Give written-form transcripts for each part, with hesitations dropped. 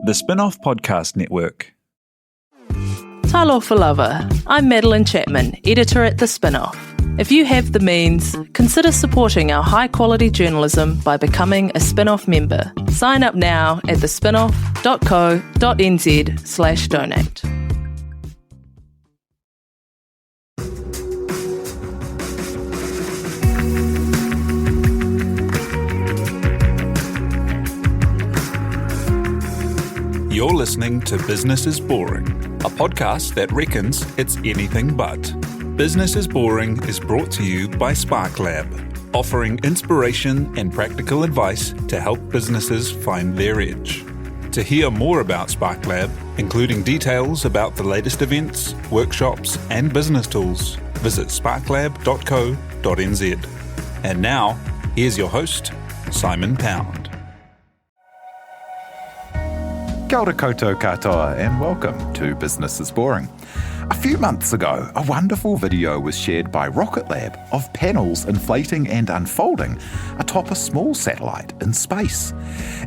The Spin-Off Podcast Network. Talofa lava. I'm Madeline Chapman, editor at The Spin-Off. If you have the means, consider supporting our high-quality journalism by becoming a Spin-Off member. Sign up now at thespinoff.co.nz/donate. You're listening to Business is Boring, a podcast that reckons it's anything but. Business is Boring is brought to you by Spark Lab, offering inspiration and practical advice to help businesses find their edge. To hear more about Spark Lab, including details about the latest events, workshops, and business tools, visit sparklab.co.nz. And now, here's your host, Simon Pound. Kia ora koutou katoa and welcome to Business is Boring. A few months ago, a wonderful video was shared by Rocket Lab of panels inflating and unfolding atop a small satellite in space.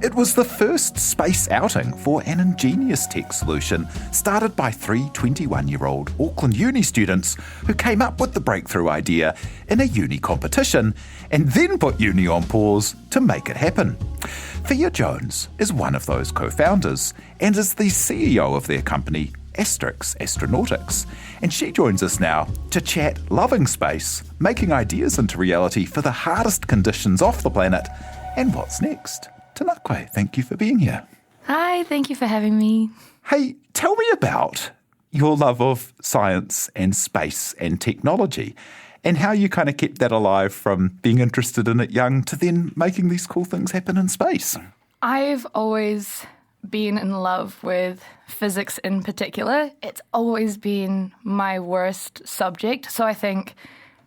It was the first space outing for an ingenious tech solution started by three 21-year-old Auckland Uni students who came up with the breakthrough idea in a uni competition and then put uni on pause to make it happen. Fia Jones is one of those co-founders and is the CEO of their company, Astrix Astronautics, and she joins us now to chat loving space, making ideas into reality for the hardest conditions off the planet, and what's next. Tanakwe, thank you for being here. Hi, thank you for having me. Hey, tell me about your love of science and space and technology, and how you kind of kept that alive from being interested in it young to then making these cool things happen in space. I've always been in love with physics in particular. It's always been my worst subject. So I think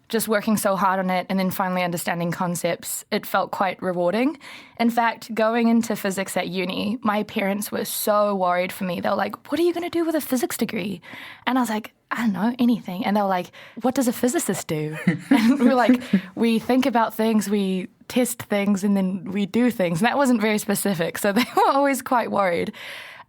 just working so hard on it and then finally understanding concepts, it felt quite rewarding. In fact, going into physics at uni, my parents were so worried for me. They were like, what are you going to do with a physics degree? And I was like, I don't know, anything. And they were like, what does a physicist do? And we were like, we think about things, we test things, and then we do things. And that wasn't very specific, so they were always quite worried.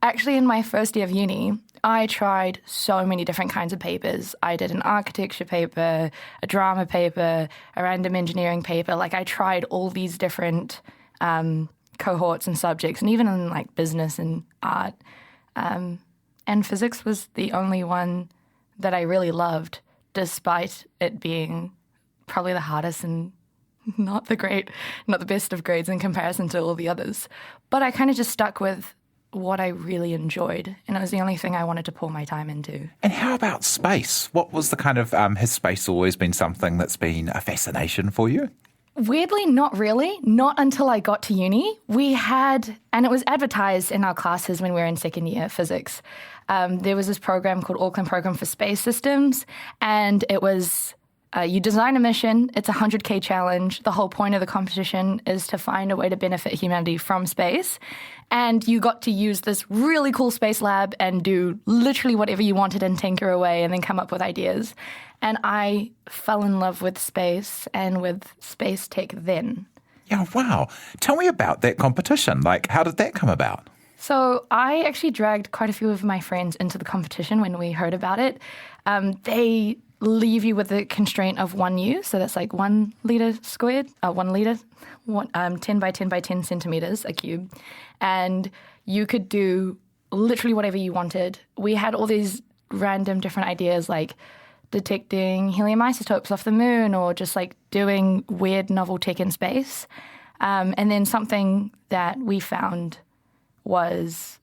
Actually, in my first year of uni, I tried so many different kinds of papers. I did an architecture paper, a drama paper, a random engineering paper. Like, I tried all these different cohorts and subjects, and even in like business and art. And physics was the only one that I really loved, despite it being probably the hardest and not the best of grades in comparison to all the others. But I kind of just stuck with what I really enjoyed, and it was the only thing I wanted to pour my time into. And how about space? What was the kind of, has space always been something that's been a fascination for you? Weirdly, not really. Not until I got to uni. We had, and it was advertised in our classes when we were in second year physics, there was this program called Auckland Program for Space Systems, and it was you design a mission, it's a 100K challenge. The whole point of the competition is to find a way to benefit humanity from space. And you got to use this really cool space lab and do literally whatever you wanted and tinker away and then come up with ideas. And I fell in love with space and with space tech then. Yeah, wow. Tell me about that competition. Like, how did that come about? So I actually dragged quite a few of my friends into the competition when we heard about it. They leave you with the constraint of 1U, so that's like 1 litre squared, 1 litre, 10 by 10 by 10 centimetres, a cube. And you could do literally whatever you wanted. We had all these random different ideas like detecting helium isotopes off the moon or just like doing weird novel tech in space. And then something that we found was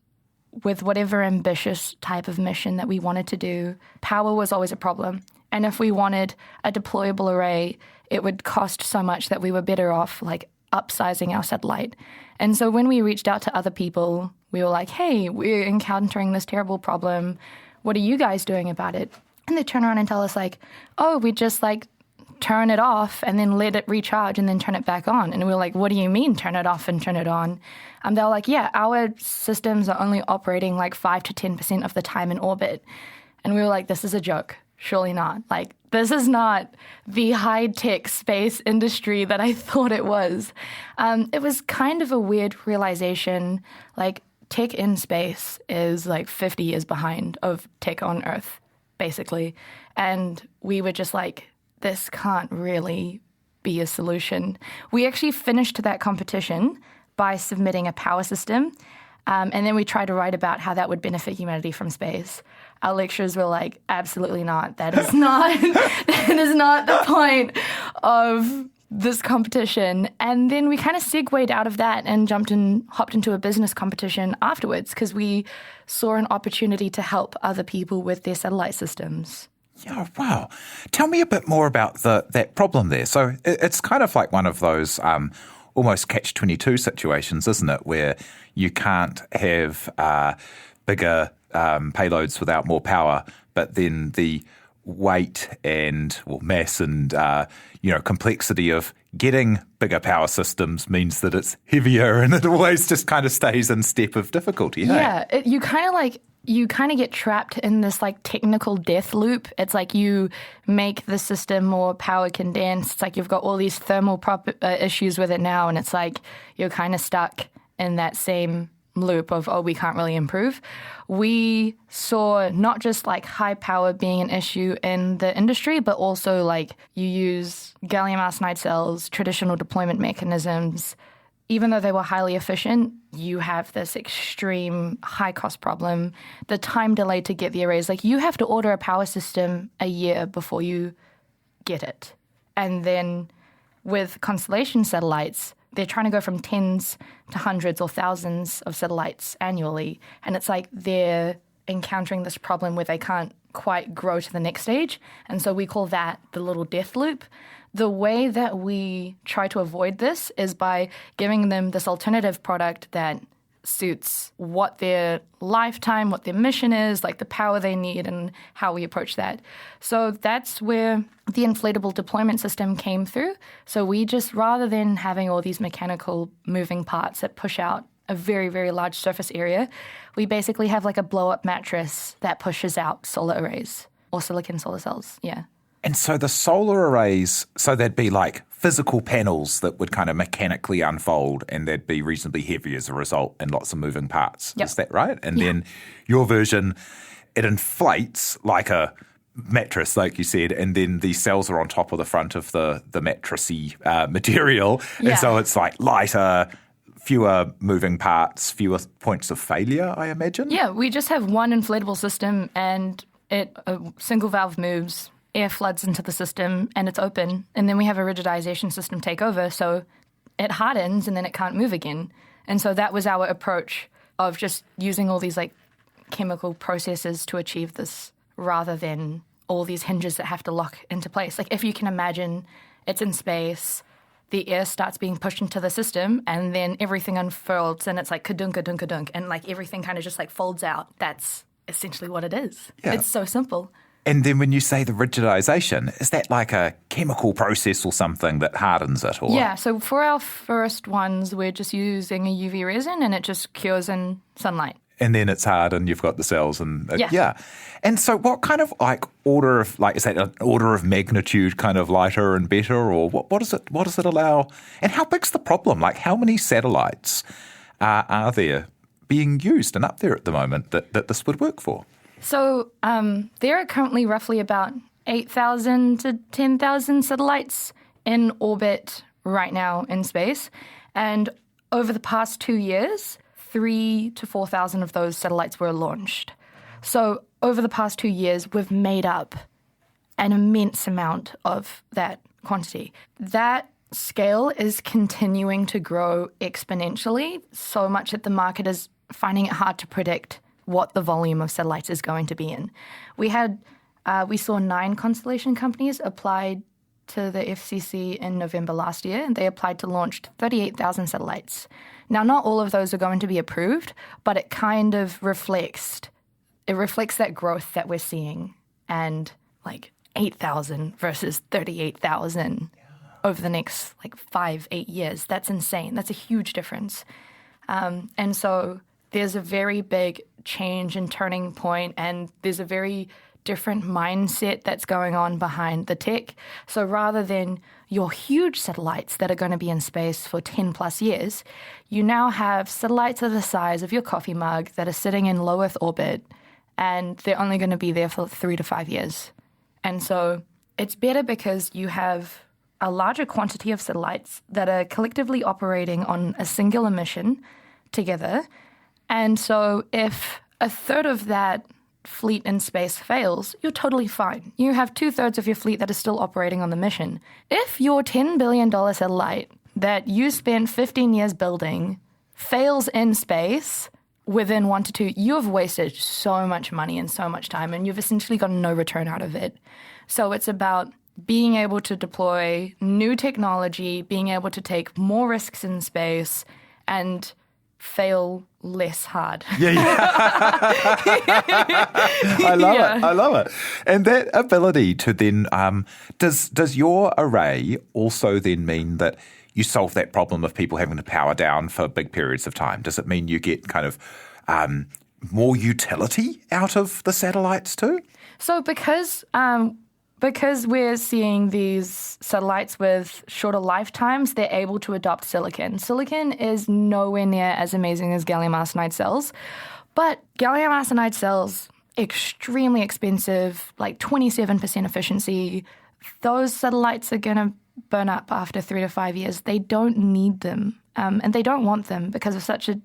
with whatever ambitious type of mission that we wanted to do, power was always a problem. And if we wanted a deployable array, it would cost so much that we were better off like upsizing our satellite. And so when we reached out to other people, we were like, hey, we're encountering this terrible problem. What are you guys doing about it? And they turn around and tell us like, oh, we just like turn it off and then let it recharge and then turn it back on. And we were like, what do you mean turn it off and turn it on? They were like, yeah, our systems are only operating like 5 to 10% of the time in orbit. And we were like, this is a joke. Surely not. Like, this is not the high-tech space industry that I thought it was. It was kind of a weird realization. Like, tech in space is like 50 years behind of tech on Earth, basically. And we were just like, this can't really be a solution. We actually finished that competition by submitting a power system. And then we tried to write about how that would benefit humanity from space. Our lecturers were like, absolutely not. That is not, that is not the point of this competition. And then we kind of segued out of that and hopped into a business competition afterwards because we saw an opportunity to help other people with their satellite systems. Yeah, wow. Tell me a bit more about that problem there. So it's kind of like one of those almost catch-22 situations, isn't it, where you can't have bigger payloads without more power, but then the weight and mass and complexity of getting bigger power systems means that it's heavier and it always just kind of stays in step of difficulty. Yeah, you kind of get trapped in this like technical death loop. It's like you make the system more power condensed. It's like you've got all these thermal issues with it now, and it's like you're kind of stuck in that same loop of, we can't really improve. We saw not just like high power being an issue in the industry, but also like you use gallium arsenide cells, traditional deployment mechanisms. Even though they were highly efficient, you have this extreme high cost problem. The time delay to get the arrays, like you have to order a power system a year before you get it. And then with constellation satellites, they're trying to go from tens to hundreds or thousands of satellites annually. And it's like they're encountering this problem where they can't quite grow to the next stage. And so we call that the little death loop. The way that we try to avoid this is by giving them this alternative product that suits what their lifetime, what their mission is, like the power they need and how we approach that. So that's where the inflatable deployment system came through. So we just, rather than having all these mechanical moving parts that push out a very, very large surface area, we basically have like a blow-up mattress that pushes out solar arrays or silicon solar cells, yeah. And so the solar arrays, so they'd be like physical panels that would kind of mechanically unfold and they'd be reasonably heavy as a result and lots of moving parts. Yep. Is that right? And then your version, it inflates like a mattress, like you said, and then the cells are on top of the front of the mattressy material. Yeah. And so it's like lighter, fewer moving parts, fewer points of failure, I imagine? Yeah, we just have one inflatable system and a single valve moves, air floods into the system and it's open. And then we have a rigidization system take over. So it hardens and then it can't move again. And so that was our approach of just using all these like chemical processes to achieve this rather than all these hinges that have to lock into place. Like if you can imagine it's in space, the air starts being pushed into the system and then everything unfurls and it's like ka-dunk, ka-dunk, ka-dunk. And like everything kind of just like folds out. That's essentially what it is. Yeah. It's so simple. And then when you say the rigidization, is that like a chemical process or something that hardens it? Or? Yeah, so for our first ones, we're just using a UV resin and it just cures in sunlight. And then it's hard and you've got the cells and yeah. And so what kind of like order of, like, is that an order of magnitude kind of lighter and better, or what does it allow? And how big's the problem? Like how many satellites are there being used and up there at the moment that this would work for? So there are currently roughly about 8,000 to 10,000 satellites in orbit right now in space. And over the past 2 years, 3,000 to 4,000 of those satellites were launched. So over the past 2 years, we've made up an immense amount of that quantity. That scale is continuing to grow exponentially, so much that the market is finding it hard to predict what the volume of satellites is going to be in. We saw 9 constellation companies applied to the FCC in November last year, and they applied to launch 38,000 satellites. Now, not all of those are going to be approved, but it kind of reflects that growth that we're seeing, and like 8,000 versus 38,000 over the next like 5-8 years. That's insane. That's a huge difference. And so there's a very big change and turning point, and there's a very different mindset that's going on behind the tech. So rather than your huge satellites that are going to be in space for 10 plus years, you now have satellites of the size of your coffee mug that are sitting in low Earth orbit, and they're only going to be there for 3 to 5 years. And so it's better because you have a larger quantity of satellites that are collectively operating on a singular mission together. And so if a third of that fleet in space fails, you're totally fine. You have 2/3 of your fleet that is still operating on the mission. If your $10 billion satellite that you spent 15 years building fails in space within 1 to 2, you have wasted so much money and so much time, and you've essentially gotten no return out of it. So it's about being able to deploy new technology, being able to take more risks in space, and fail less hard. Yeah. I love it. And that ability to then, does your array also then mean that you solve that problem of people having to power down for big periods of time? Does it mean you get kind of more utility out of the satellites too? So because we're seeing these satellites with shorter lifetimes, they're able to adopt silicon. Silicon is nowhere near as amazing as gallium arsenide cells, but gallium arsenide cells, extremely expensive, like 27% efficiency. Those satellites are going to burn up after 3 to 5 years. They don't need them, and they don't want them because of such a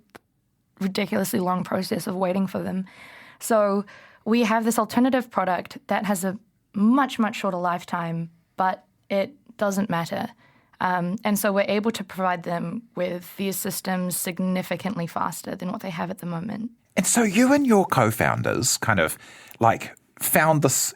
ridiculously long process of waiting for them. So we have this alternative product that has a much, much shorter lifetime, but it doesn't matter. And so we're able to provide them with these systems significantly faster than what they have at the moment. And so you and your co-founders kind of like found this,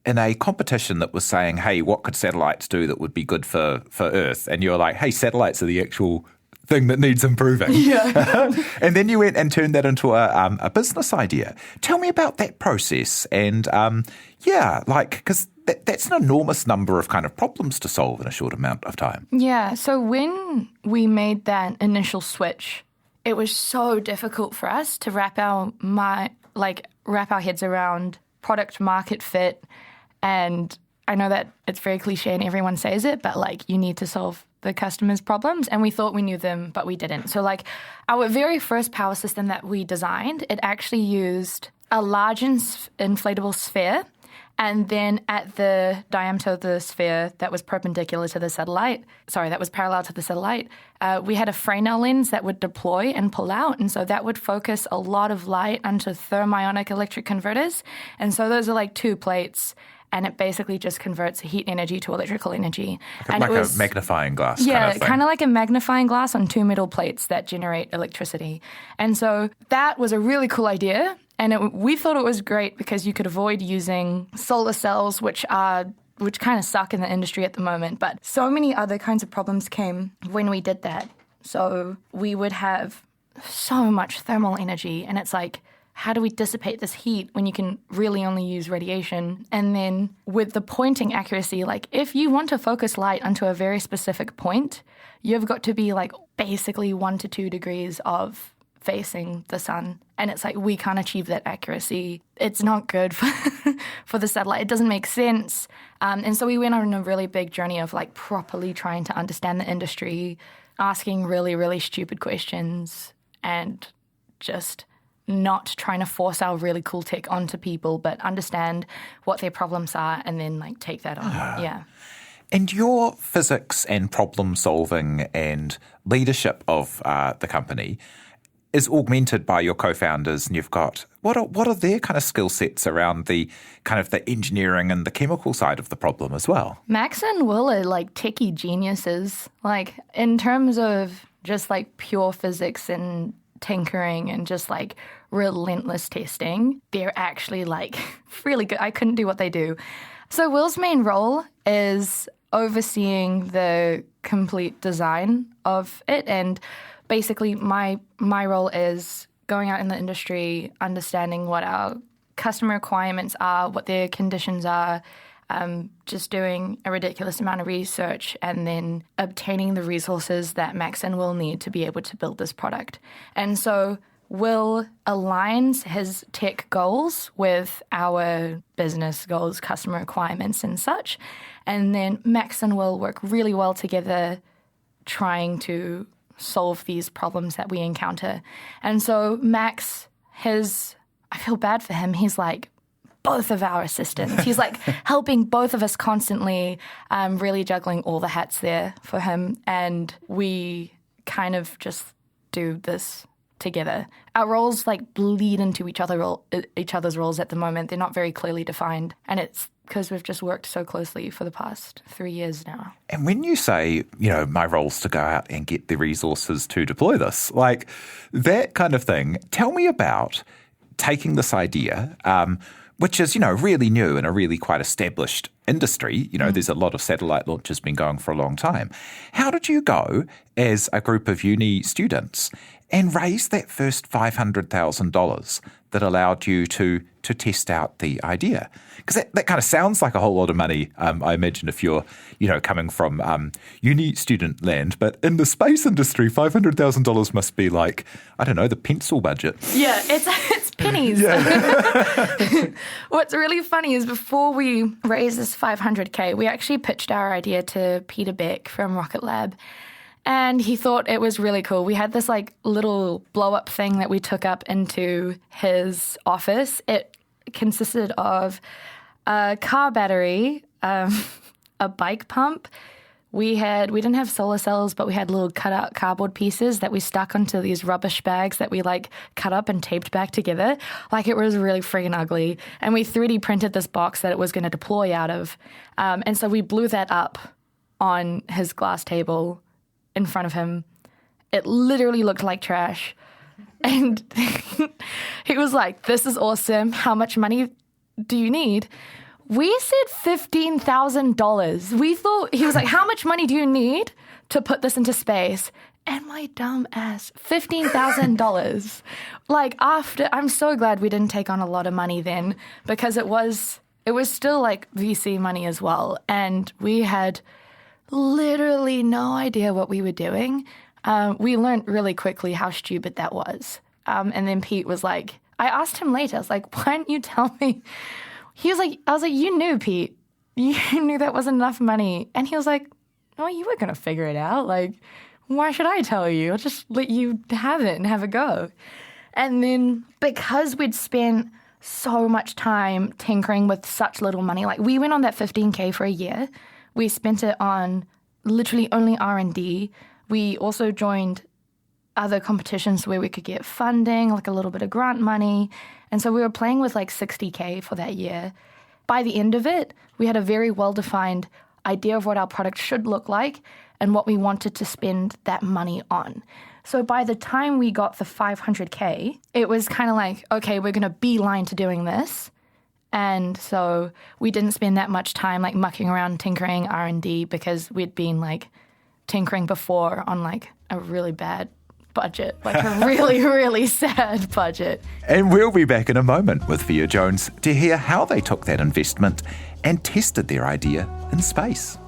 in a competition that was saying, hey, what could satellites do that would be good for Earth? And you're like, hey, satellites are the actual thing that needs improving. Yeah. And then you went and turned that into a business idea. Tell me about that process. And because that's an enormous number of kind of problems to solve in a short amount of time. Yeah. So when we made that initial switch, it was so difficult for us to wrap our heads around product market fit. And I know that it's very cliche and everyone says it, but like you need to solve the customer's problems, and we thought we knew them, but we didn't. So like our very first power system that we designed, it actually used a large inflatable sphere, and then at the diameter of the sphere that was parallel to the satellite, we had a Fresnel lens that would deploy and pull out, and so that would focus a lot of light onto thermionic electric converters. And so those are like 2 plates, and it basically just converts heat energy to electrical energy. Like a magnifying glass kind of thing. Kind of like a magnifying glass on 2 metal plates that generate electricity. And so that was a really cool idea, and we thought it was great because you could avoid using solar cells, which kind of suck in the industry at the moment. But so many other kinds of problems came when we did that. So we would have so much thermal energy, and it's like, how do we dissipate this heat when you can really only use radiation? And then with the pointing accuracy, like if you want to focus light onto a very specific point, you've got to be like basically 1 to 2 degrees of facing the sun. And it's like, we can't achieve that accuracy. It's not good for the satellite. It doesn't make sense. And so we went on a really big journey of like properly trying to understand the industry, asking really, really stupid questions, and just not trying to force our really cool tech onto people, but understand what their problems are and then like take that on. Yeah. And your physics and problem solving and leadership of the company is augmented by your co-founders, and you've got what are their kind of skill sets around the kind of the engineering and the chemical side of the problem as well? Max and Will are like techie geniuses, like in terms of just like pure physics and tinkering and just like relentless testing. They're actually like really good. I couldn't do what they do. So Will's main role is overseeing the complete design of it, and basically my role is going out in the industry, understanding what our customer requirements are, what their conditions are, just doing a ridiculous amount of research and then obtaining the resources that Max and Will need to be able to build this product. And so Will aligns his tech goals with our business goals, customer requirements and such. And then Max and Will work really well together trying to solve these problems that we encounter. And so Max, I feel bad for him. He's like both of our assistants. He's like helping both of us constantly, really juggling all the hats there for him. And we kind of just do this together. Our roles like bleed into each other's roles at the moment. They're not very clearly defined. And it's because we've just worked so closely for the past 3 years now. And when you say, my role's to go out and get the resources to deploy this, like that kind of thing, tell me about taking this idea, which is, really new in a really quite established industry. There's a lot of satellite launches been going for a long time. How did you go as a group of uni students and raise that first $500,000 that allowed you to test out the idea? Because that kind of sounds like a whole lot of money, I imagine, if you're, coming from uni student land. But in the space industry, $500,000 must be like, I don't know, the pencil budget. Yeah, it's pennies. Yeah. What's really funny is before we raised this $500K, we actually pitched our idea to Peter Beck from Rocket Lab. And he thought it was really cool. We had this like little blow-up thing that we took up into his office. It consisted of a car battery, a bike pump. We didn't have solar cells, but we had little cut-out cardboard pieces that we stuck onto these rubbish bags that we like cut up and taped back together. Like it was really freaking ugly. And we 3D printed this box that it was going to deploy out of. And so we blew that up on his glass table in front of him. It literally looked like trash. And he was like, "This is awesome. How much money do you need?" We said $15,000. We thought, he was like, "How much money do you need to put this into space?" And my dumb ass, $15,000. Like I'm so glad we didn't take on a lot of money then, because it was still like VC money as well. And we had literally no idea what we were doing. We learned really quickly how stupid that was. And then Pete was like, I asked him later, I was like, "Why didn't you tell me?" I was like, "You knew, Pete. You knew that wasn't enough money." And he was like, "Oh, you were going to figure it out. Like, why should I tell you? I'll just let you have it and have a go." And then because we'd spent so much time tinkering with such little money, like we went on that $15K for a year. We spent it on literally only R&D. We also joined other competitions where we could get funding, like a little bit of grant money. And so we were playing with like $60K for that year. By the end of it, we had a very well-defined idea of what our product should look like and what we wanted to spend that money on. So by the time we got the $500K, it was kind of like, okay, we're going to beeline to doing this. And so we didn't spend that much time like mucking around tinkering R&D, because we'd been like tinkering before on like a really bad budget, like a really, really sad budget. And we'll be back in a moment with Fia Jones to hear how they took that investment and tested their idea in space.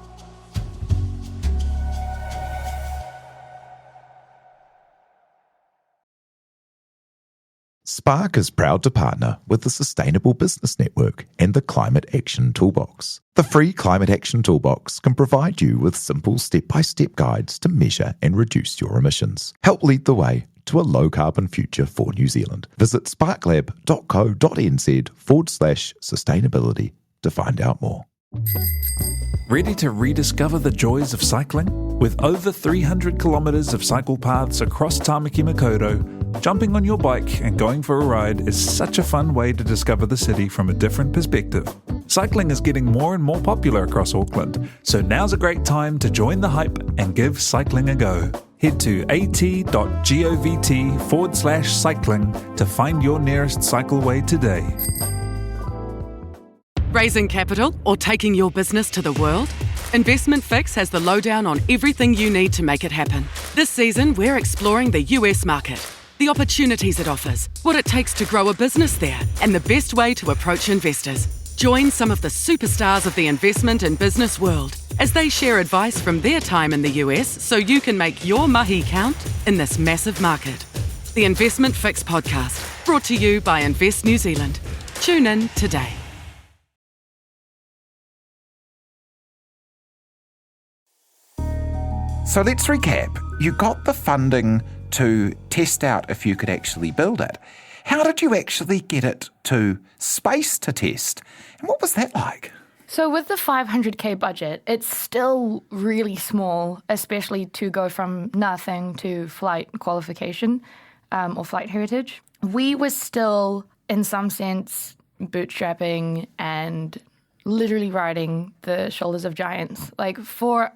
Spark is proud to partner with the Sustainable Business Network and the Climate Action Toolbox. The free Climate Action Toolbox can provide you with simple step-by-step guides to measure and reduce your emissions. Help lead the way to a low-carbon future for New Zealand. Visit sparklab.co.nz/sustainability to find out more. Ready to rediscover the joys of cycling? With over 300 kilometres of cycle paths across Tāmaki Makaurau, jumping on your bike and going for a ride is such a fun way to discover the city from a different perspective. Cycling is getting more and more popular across Auckland, so now's a great time to join the hype and give cycling a go. Head to at.govt/cycling to find your nearest cycleway today. Raising capital or taking your business to the world? Investment Fix has the lowdown on everything you need to make it happen. This season, we're exploring the US market, the opportunities it offers, what it takes to grow a business there, and the best way to approach investors. Join some of the superstars of the investment and business world as they share advice from their time in the US so you can make your mahi count in this massive market. The Investment Fix podcast, brought to you by Invest New Zealand. Tune in today. So let's recap. You got the funding to test out if you could actually build it. How did you actually get it to space to test? And what was that like? So with the 500k budget, it's still really small, especially to go from nothing to flight qualification or flight heritage. We were still, in some sense, bootstrapping and literally riding the shoulders of giants. Like for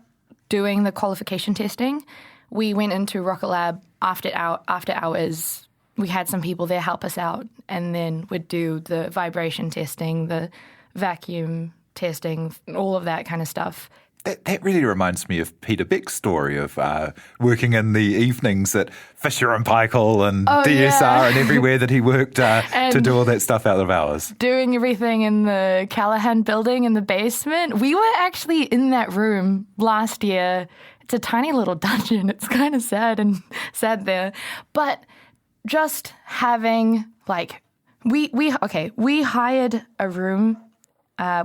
doing the qualification testing, we went into Rocket Lab after hours. We had some people there help us out, and then we'd do the vibration testing, the vacuum testing, all of that kind of stuff. That really reminds me of Peter Beck's story of working in the evenings at Fisher and Paykel and DSR and everywhere that he worked to do all that stuff out of hours. Doing everything in the Callahan building in the basement. We were actually in that room last year. It's a tiny little dungeon. It's kind of sad there. But just having, like, we hired a room.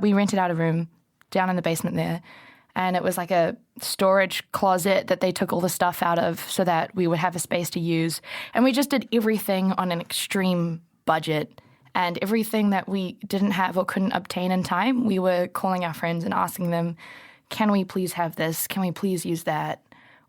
We rented out a room down in the basement there, and it was like a storage closet that they took all the stuff out of so that we would have a space to use. And we just did everything on an extreme budget, and everything that we didn't have or couldn't obtain in time, we were calling our friends and asking them, can we please have this? Can we please use that?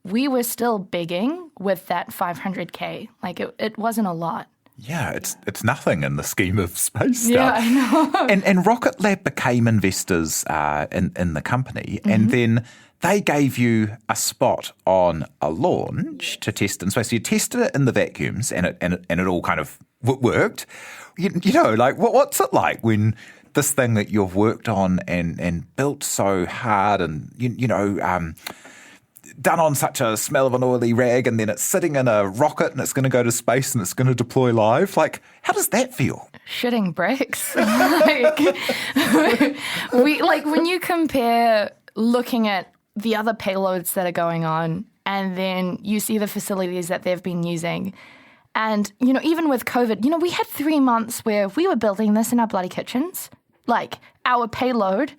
We were still begging with that 500k. Like it wasn't a lot. Yeah, it's nothing in the scheme of space stuff. Yeah, I know. And Rocket Lab became investors in the company, and then they gave you a spot on a launch to test in space. So you tested it in the vacuums, and it all kind of worked. You know, like what's it like when this thing that you've worked on and built so hard and done on such a smell of an oily rag, and then it's sitting in a rocket and it's going to go to space and it's going to deploy live. Like, how does that feel? Shitting bricks. When you compare looking at the other payloads that are going on, and then you see the facilities that they've been using. And, even with COVID, we had 3 months where we were building this in our bloody kitchens. Like, our payload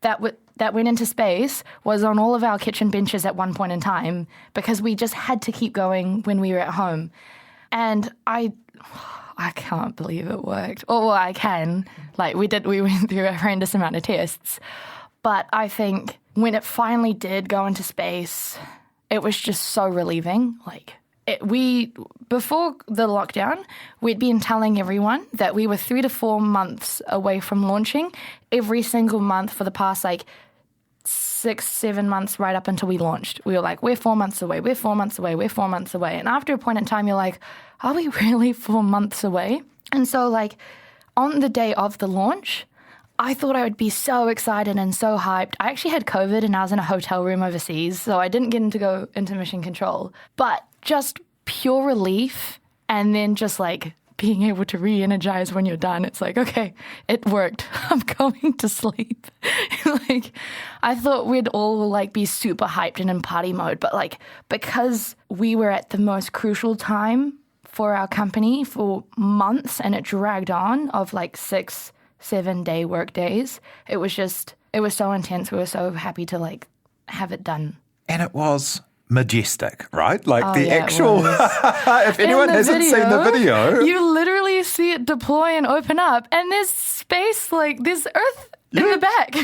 that went into space was on all of our kitchen benches at one point in time because we just had to keep going when we were at home. And I can't believe it worked. Well, I can. Like, we went through a horrendous amount of tests. But I think when it finally did go into space, it was just so relieving. Like, before the lockdown, we'd been telling everyone that we were 3 to 4 months away from launching every single month for the past 6-7 months right up until we launched. We were like, we're 4 months away, we're 4 months away, we're 4 months away. And after a point in time, you're like, are we really 4 months away? And so on the day of the launch, I thought I would be so excited and so hyped. I actually had COVID and I was in a hotel room overseas, so I didn't get to go into mission control. But just pure relief, and then just being able to re-energize when you're done. It's like, okay, it worked. I'm going to sleep. I thought we'd all be super hyped and in party mode, but because we were at the most crucial time for our company for months, and it dragged on of 6-7 day work days. It was so intense. We were so happy to have it done. And it was majestic, right? Actual, if anyone hasn't seen the video, you literally see it deploy and open up, and there's space, there's Earth in the back.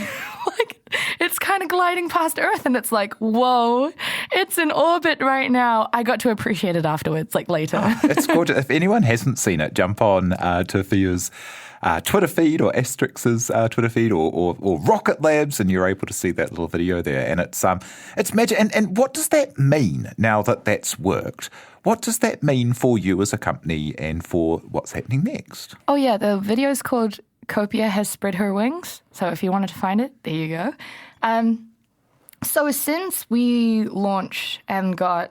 It's kind of gliding past Earth, and it's whoa, it's in orbit right now. I got to appreciate it afterwards, later. It's gorgeous. If anyone hasn't seen it, jump on to Fia's Twitter feed or Astrix's Twitter feed or Rocket Labs, and you're able to see that little video there. And it's magic. And what does that mean now that that's worked? What does that mean for you as a company and for what's happening next? Oh, yeah. The video is called Copia Has Spread Her Wings. So if you wanted to find it, there you go. So since we launched and got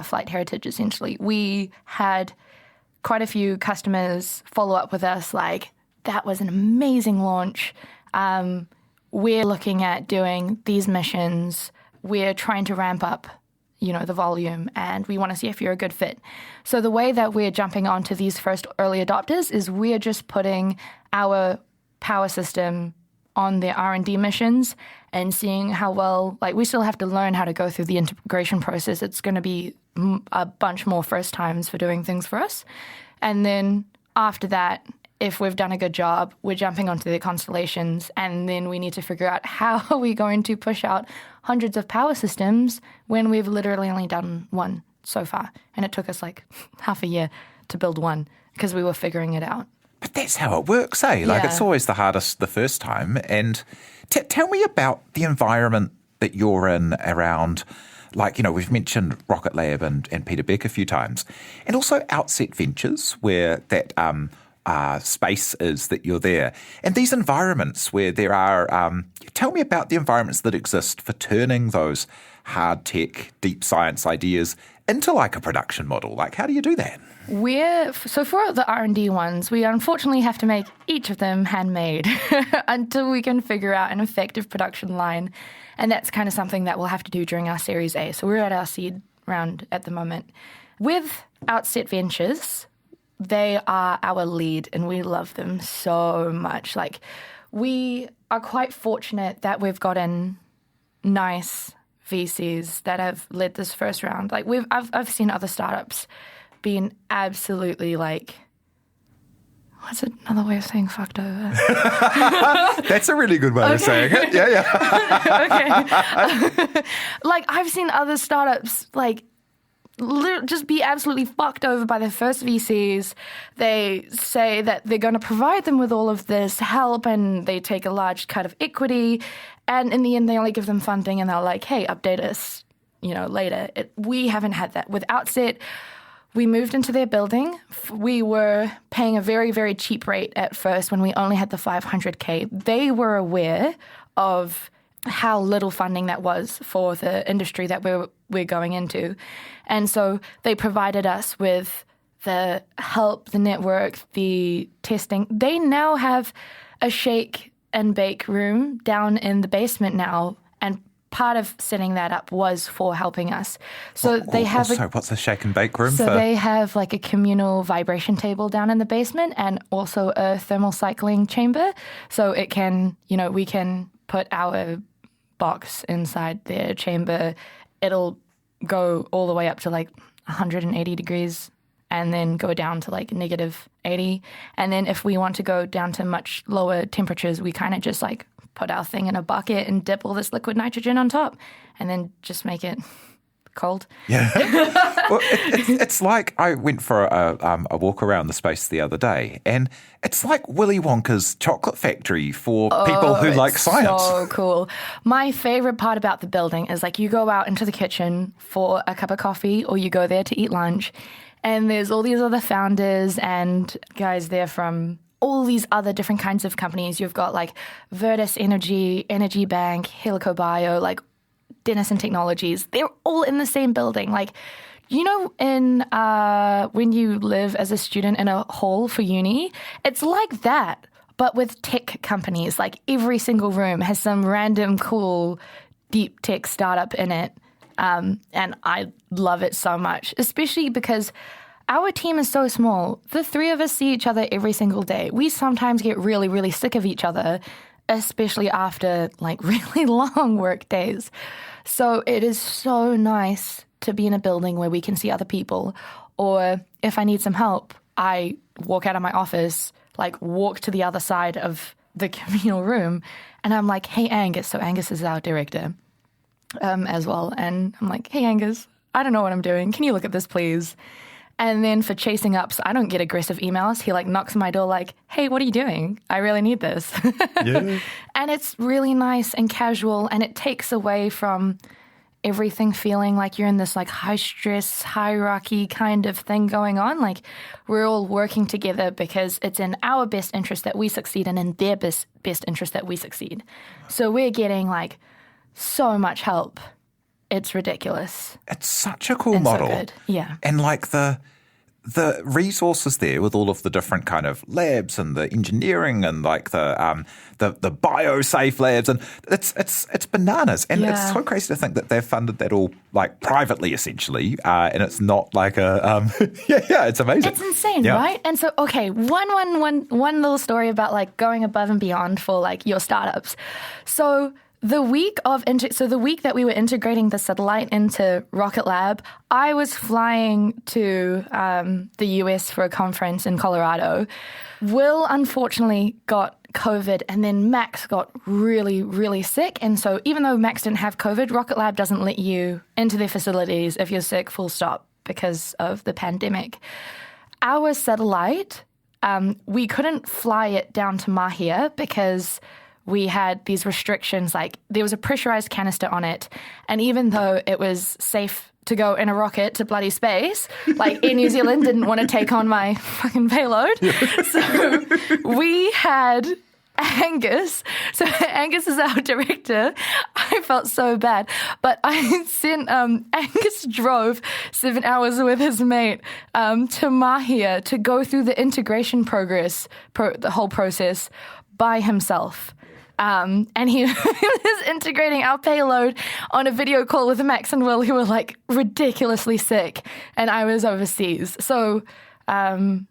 flight heritage, essentially, we had quite a few customers follow up with us that was an amazing launch. We're looking at doing these missions. We're trying to ramp up, the volume, and we want to see if you're a good fit. So the way that we're jumping onto these first early adopters is we're just putting our power system on their R&D missions and seeing how well, we still have to learn how to go through the integration process. It's going to be a bunch more first times for doing things for us. And then after that, if we've done a good job, we're jumping onto the constellations, and then we need to figure out how are we going to push out hundreds of power systems when we've literally only done one so far. And it took us half a year to build one because we were figuring it out. But that's how it works, eh? It's always the hardest the first time. And tell me about the environment that you're in around, we've mentioned Rocket Lab and Peter Beck a few times, and also Outset Ventures, where that space is that you're there. And these environments where there are, tell me about the environments that exist for turning those hard tech, deep science ideas into a production model. How do you do that? So for the R&D ones, we unfortunately have to make each of them handmade until we can figure out an effective production line. And that's kind of something that we'll have to do during our Series A. So we're at our seed round at the moment. With Outset Ventures, they are our lead and we love them so much. We are quite fortunate that we've gotten nice VCs that have led this first round. I've seen other startups being absolutely what's another way of saying fucked over? That's a really good way of saying it. Yeah. Okay. I've seen other startups just be absolutely fucked over by their first VCs. They say that they're going to provide them with all of this help and they take a large cut of equity. And in the end, they only give them funding and they're like, hey, update us, later. We haven't had that. With Outset, we moved into their building. We were paying a very, very cheap rate at first when we only had the $500K. They were aware of how little funding that was for the industry that we're going into. And so they provided us with the help, the network, the testing. They now have a shake and bake room down in the basement now, and part of setting that up was for helping us. So they have what's a shake and bake room? So they have a communal vibration table down in the basement and also a thermal cycling chamber. So it can, we can put our box inside their chamber. It'll go all the way up to 180 degrees and then go down to negative 80. And then if we want to go down to much lower temperatures, we kind of just put our thing in a bucket and dip all this liquid nitrogen on top and then just make it cold. Yeah. Well, it's I went for a walk around the space the other day, and it's like Willy Wonka's chocolate factory for people who like science. So cool. My favorite part about the building is you go out into the kitchen for a cup of coffee or you go there to eat lunch, and there's all these other founders and guys there from all these other different kinds of companies. You've got Virtus Energy, Energy Bank, Helico Bio, Denison Technologies. They're all in the same building. In when you live as a student in a hall for uni, it's like that, but with tech companies. Every single room has some random cool deep tech startup in it. And I love it so much, especially because our team is so small. The three of us see each other every single day. We sometimes get really, really sick of each other, especially after really long work days. So it is so nice to be in a building where we can see other people. Or if I need some help, I walk out of my office, walk to the other side of the communal room, and I'm like, hey, Angus. So Angus is our director as well. And I'm like, hey, Angus, I don't know what I'm doing. Can you look at this, please? And then for chasing ups, I don't get aggressive emails. He knocks on my door hey, what are you doing? I really need this. Yeah. And it's really nice and casual, and it takes away from everything feeling like you're in this high stress hierarchy kind of thing going on. We're all working together because it's in our best interest that we succeed and in their best interest that we succeed. So we're getting so much help. It's ridiculous. It's such a cool model. So good. Yeah. And the resources there with all of the different kind of labs and the engineering and like the biosafe labs, and it's bananas, and it's so crazy to think that they've funded that all like privately essentially, and it's not like a it's amazing. It's insane, right? And so one little story about like going above and beyond for like your startups. So the week that we were integrating the satellite into Rocket Lab, I was flying to the US for a conference in Colorado. Will unfortunately got COVID, and then Max got really, really sick. And so even though Max didn't have COVID, Rocket Lab doesn't let you into their facilities if you're sick, full stop, because of the pandemic. Our satellite, we couldn't fly it down to Mahia because we had these restrictions, like there was a pressurized canister on it. And even though it was safe to go in a rocket to bloody space, like Air New Zealand didn't want to take on my fucking payload. So we had Angus. So Angus is our director. I felt so bad. But I sent, Angus drove 7 hours with his mate to Mahia to go through the integration the whole process by himself. And he was integrating our payload on a video call with Max and Will, who were like ridiculously sick, and I was overseas. So, props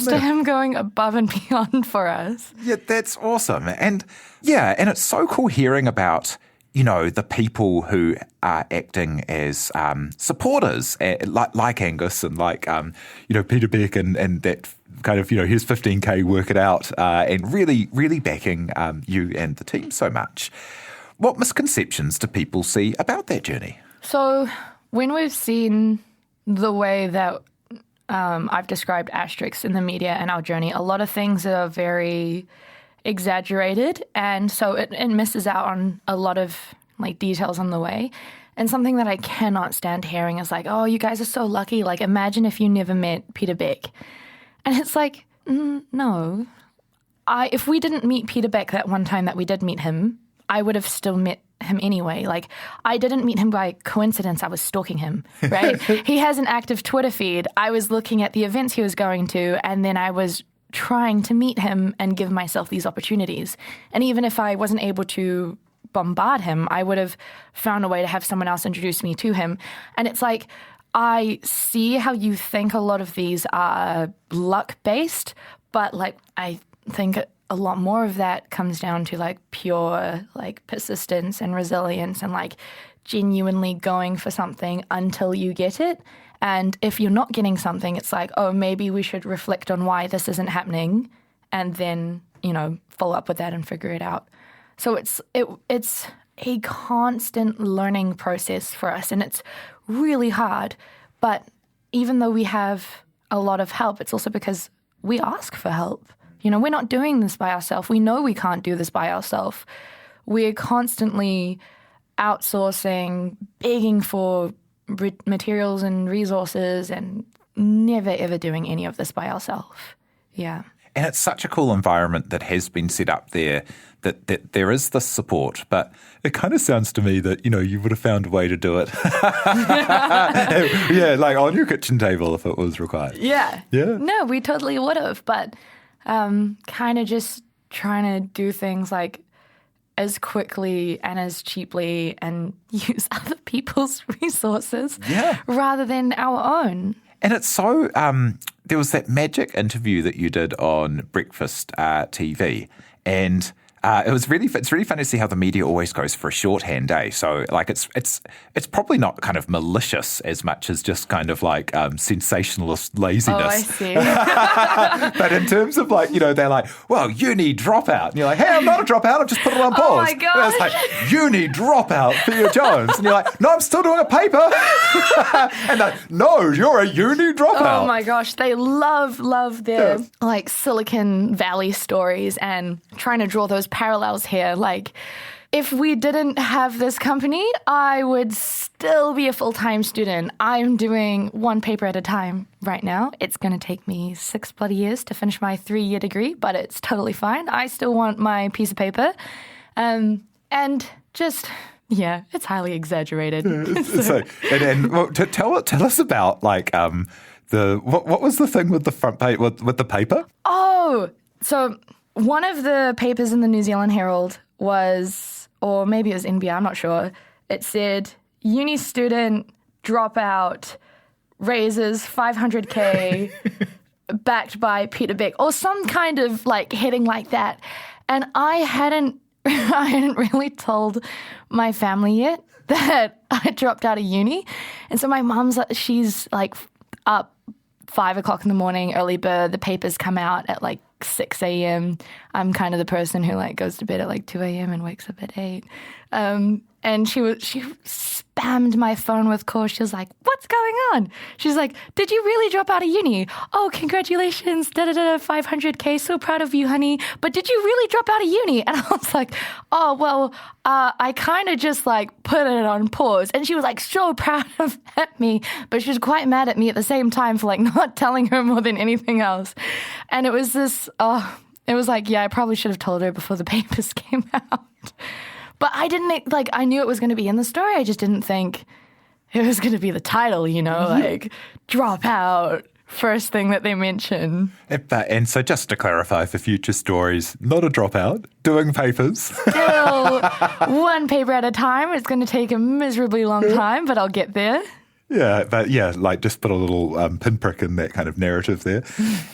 to him going above and beyond for us. Yeah, that's awesome. And it's so cool hearing about, you know, the people who are acting as supporters, like Angus and like, Peter Beck and that kind of, his 15K work it out, and really, really backing you and the team so much. What misconceptions do people see about that journey? So when we've seen the way that I've described Astrix in the media and our journey, a lot of things are very exaggerated, and so it misses out on a lot of like details on the way. And something that I cannot stand hearing is like, oh, you guys are so lucky. Like, imagine if you never met Peter Beck. And it's like, no. If we didn't meet Peter Beck that one time that we did meet him, I would have still met him anyway. Like, I didn't meet him by coincidence. I was stalking him, right? He has an active Twitter feed. I was looking at the events he was going to, and then I was trying to meet him and give myself these opportunities. And even if I wasn't able to bombard him, I would have found a way to have someone else introduce me to him. And it's like, I see how you think a lot of these are luck-based, but like I think a lot more of that comes down to like pure like persistence and resilience and like genuinely going for something until you get it. And if you're not getting something, it's like, oh, maybe we should reflect on why this isn't happening, and then, follow up with that and figure it out. So it's a constant learning process for us, and it's really hard. But even though we have a lot of help, it's also because we ask for help. We're not doing this by ourselves. We know we can't do this by ourselves. We're constantly outsourcing, begging for materials and resources, and never, ever doing any of this by ourselves. Yeah. And it's such a cool environment that has been set up there, that there is this support. But it kind of sounds to me that, you would have found a way to do it. Yeah, like on your kitchen table if it was required. Yeah. Yeah. No, we totally would have. But kind of just trying to do things like as quickly and as cheaply and use other people's resources rather than our own. And it's so, there was that magic interview that you did on Breakfast TV, and it's really funny to see how the media always goes for a shorthand, eh? So like it's probably not kind of malicious as much as just kind of like sensationalist laziness. Oh, I see. But in terms of like, they're like, well, uni dropout. And you're like, hey, I'm not a dropout. I've just put it on pause. Oh my gosh. And it's like, uni dropout, Fia Jones. And you're like, no, I'm still doing a paper. And like, no, you're a uni dropout. Oh my gosh. They love their like Silicon Valley stories and trying to draw those parallels here. Like, if we didn't have this company, I would still be a full-time student. I'm doing one paper at a time right now. It's going to take me 6 bloody years to finish my 3-year degree, but it's totally fine. I still want my piece of paper. And just Yeah, it's highly exaggerated. Tell us about like what was the thing with the front page with the paper? Oh, so one of the papers in the New Zealand Herald was, or maybe it was NBR, I'm not sure. It said, uni student dropout raises 500K backed by Peter Beck, or some kind of like heading like that. And I hadn't really told my family yet that I dropped out of uni. And so my mum's, she's like up 5 o'clock in the morning, early bird. The papers come out at like 6 a.m. I'm kind of the person who like goes to bed at like 2 a.m. and wakes up at 8. And she spammed my phone with calls. She was like, what's going on? She's like, did you really drop out of uni? Oh, congratulations, 500K, so proud of you, honey. But did you really drop out of uni? And I was like, oh, well, I kind of just like put it on pause. And she was like so proud of me, but she was quite mad at me at the same time for like not telling her more than anything else. And it was this, it was like, yeah, I probably should have told her before the papers came out. But I didn't, like, I knew it was going to be in the story. I just didn't think it was going to be the title, you know, like, drop out, first thing that they mention. And so just to clarify for future stories, not a dropout, doing papers. Still one paper at a time. It's going to take a miserably long time, but I'll get there. Yeah, but yeah, like, just put a little pinprick in that kind of narrative there.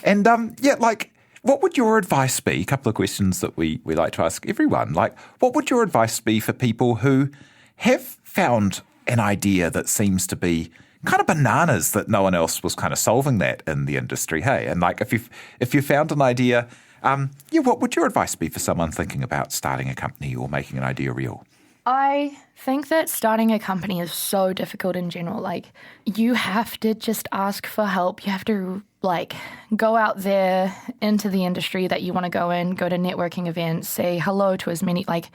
And, yeah, like, what would your advice be? A couple of questions that we like to ask everyone. Like, what would your advice be for people who have found an idea that seems to be kind of bananas that no one else was kind of solving that in the industry? Hey, and like if you found an idea, what would your advice be for someone thinking about starting a company or making an idea real? I think that starting a company is so difficult in general. Like, you have to just ask for help. You have to, like, go out there into the industry that you want to go in, go to networking events, say hello to as many, like,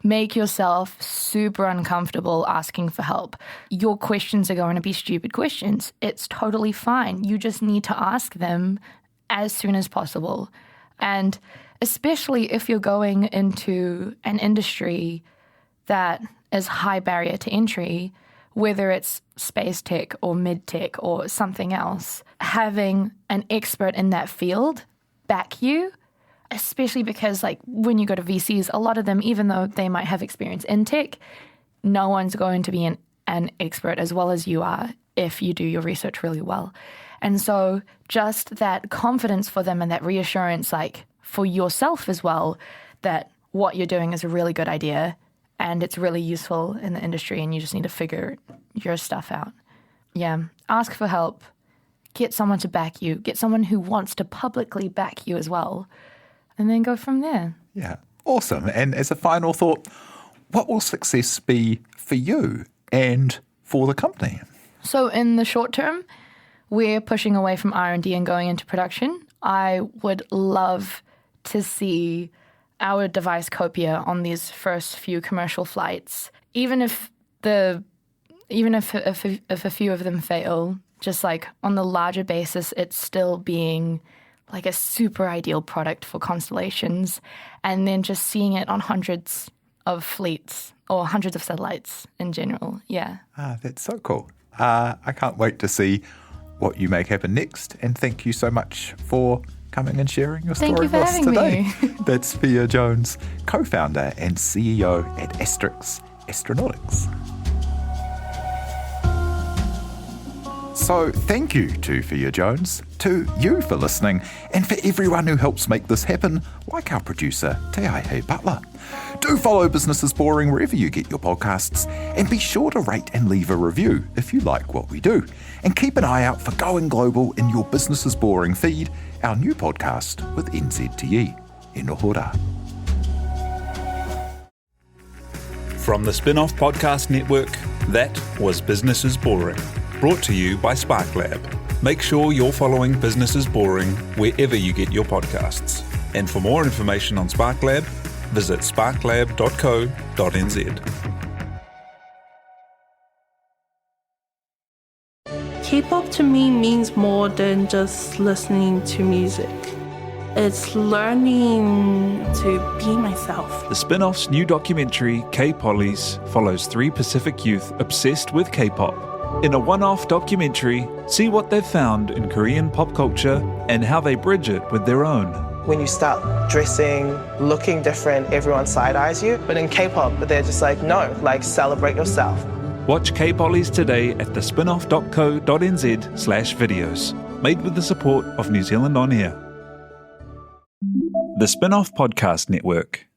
make yourself super uncomfortable asking for help. Your questions are going to be stupid questions. It's totally fine. You just need to ask them as soon as possible. And especially if you're going into an industry that is high barrier to entry, whether it's space tech or mid tech or something else, having an expert in that field back you, especially because like when you go to VCs, a lot of them, even though they might have experience in tech, no one's going to be an expert as well as you are if you do your research really well. And so just that confidence for them and that reassurance, like for yourself as well, that what you're doing is a really good idea and it's really useful in the industry and you just need to figure your stuff out. Yeah, ask for help. Get someone to back you. Get someone who wants to publicly back you as well. And then go from there. Yeah, awesome. And as a final thought, what will success be for you and for the company? So in the short term, we're pushing away from R&D and going into production. I would love to see our device Copia on these first few commercial flights, even if a few of them fail, just like on the larger basis, it's still being like a super ideal product for constellations, and then just seeing it on hundreds of fleets or hundreds of satellites in general. Yeah. That's so cool. I can't wait to see what you make happen next, and thank you so much for coming and sharing your story with us today. That's Fia Jones, co-founder and CEO at Astrix Astronautics. So thank you to Fia Jones, to you for listening, and for everyone who helps make this happen, like our producer, Te Aihe Butler. Do follow Business is Boring wherever you get your podcasts, and be sure to rate and leave a review if you like what we do. And keep an eye out for Going Global in your Business is Boring feed, our new podcast with NZTE. E nohora. From the Spin-Off Podcast Network, that was Business is Boring, brought to you by SparkLab. Make sure you're following Business is Boring wherever you get your podcasts. And for more information on SparkLab, visit sparklab.co.nz. K-pop to me means more than just listening to music. It's learning to be myself. The spin-off's new documentary, K-Pollies, follows 3 Pacific youth obsessed with K-pop. In a one-off documentary, see what they've found in Korean pop culture and how they bridge it with their own. When you start dressing, looking different, everyone side-eyes you. But in K-pop, they're just like, no, like celebrate yourself. Watch K-Pollies today at thespinoff.co.nz/videos. Made with the support of New Zealand On Air. The Spin-Off Podcast Network.